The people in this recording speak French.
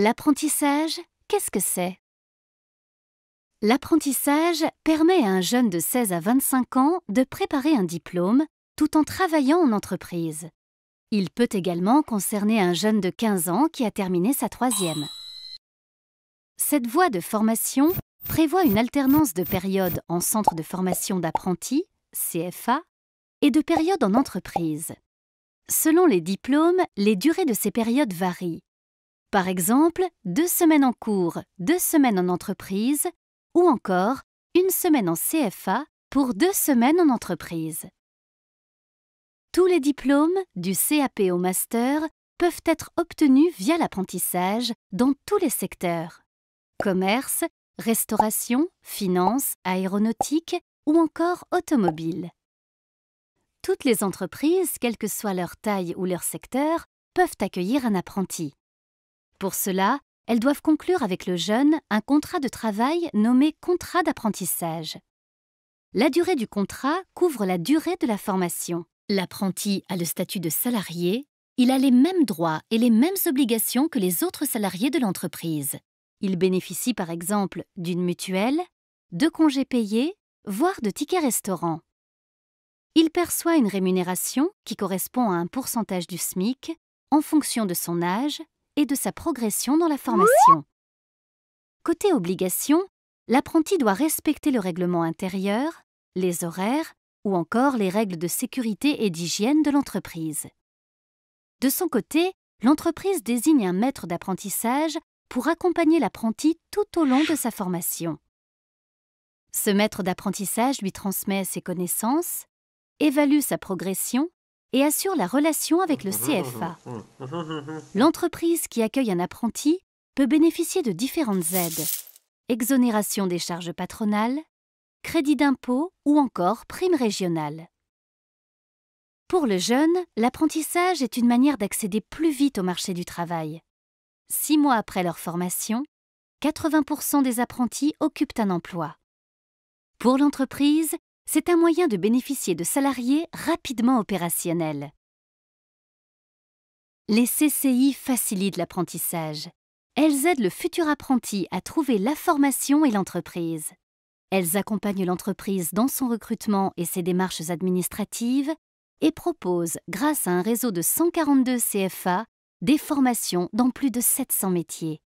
L'apprentissage, qu'est-ce que c'est? L'apprentissage permet à un jeune de 16 à 25 ans de préparer un diplôme tout en travaillant en entreprise. Il peut également concerner un jeune de 15 ans qui a terminé sa troisième. Cette voie de formation prévoit une alternance de périodes en centre de formation d'apprentis, CFA, et de périodes en entreprise. Selon les diplômes, les durées de ces périodes varient. Par exemple, 2 semaines en cours, 2 semaines en entreprise, ou encore 1 semaine en CFA pour 2 semaines en entreprise. Tous les diplômes, du CAP au master, peuvent être obtenus via l'apprentissage dans tous les secteurs. Commerce, restauration, finance, aéronautique ou encore automobile. Toutes les entreprises, quelle que soit leur taille ou leur secteur, peuvent accueillir un apprenti. Pour cela, elles doivent conclure avec le jeune un contrat de travail nommé contrat d'apprentissage. La durée du contrat couvre la durée de la formation. L'apprenti a le statut de salarié, il a les mêmes droits et les mêmes obligations que les autres salariés de l'entreprise. Il bénéficie par exemple d'une mutuelle, de congés payés, voire de tickets restaurant. Il perçoit une rémunération qui correspond à un pourcentage du SMIC en fonction de son âge et de sa progression dans la formation. Côté obligation, l'apprenti doit respecter le règlement intérieur, les horaires ou encore les règles de sécurité et d'hygiène de l'entreprise. De son côté, l'entreprise désigne un maître d'apprentissage pour accompagner l'apprenti tout au long de sa formation. Ce maître d'apprentissage lui transmet ses connaissances, évalue sa progression et assure la relation avec le CFA. L'entreprise qui accueille un apprenti peut bénéficier de différentes aides, exonération des charges patronales, crédit d'impôt ou encore prime régionale. Pour le jeune, l'apprentissage est une manière d'accéder plus vite au marché du travail. 6 mois après leur formation, 80% des apprentis occupent un emploi. Pour l'entreprise, c'est un moyen de bénéficier de salariés rapidement opérationnels. Les CCI facilitent l'apprentissage. Elles aident le futur apprenti à trouver la formation et l'entreprise. Elles accompagnent l'entreprise dans son recrutement et ses démarches administratives et proposent, grâce à un réseau de 142 CFA, des formations dans plus de 700 métiers.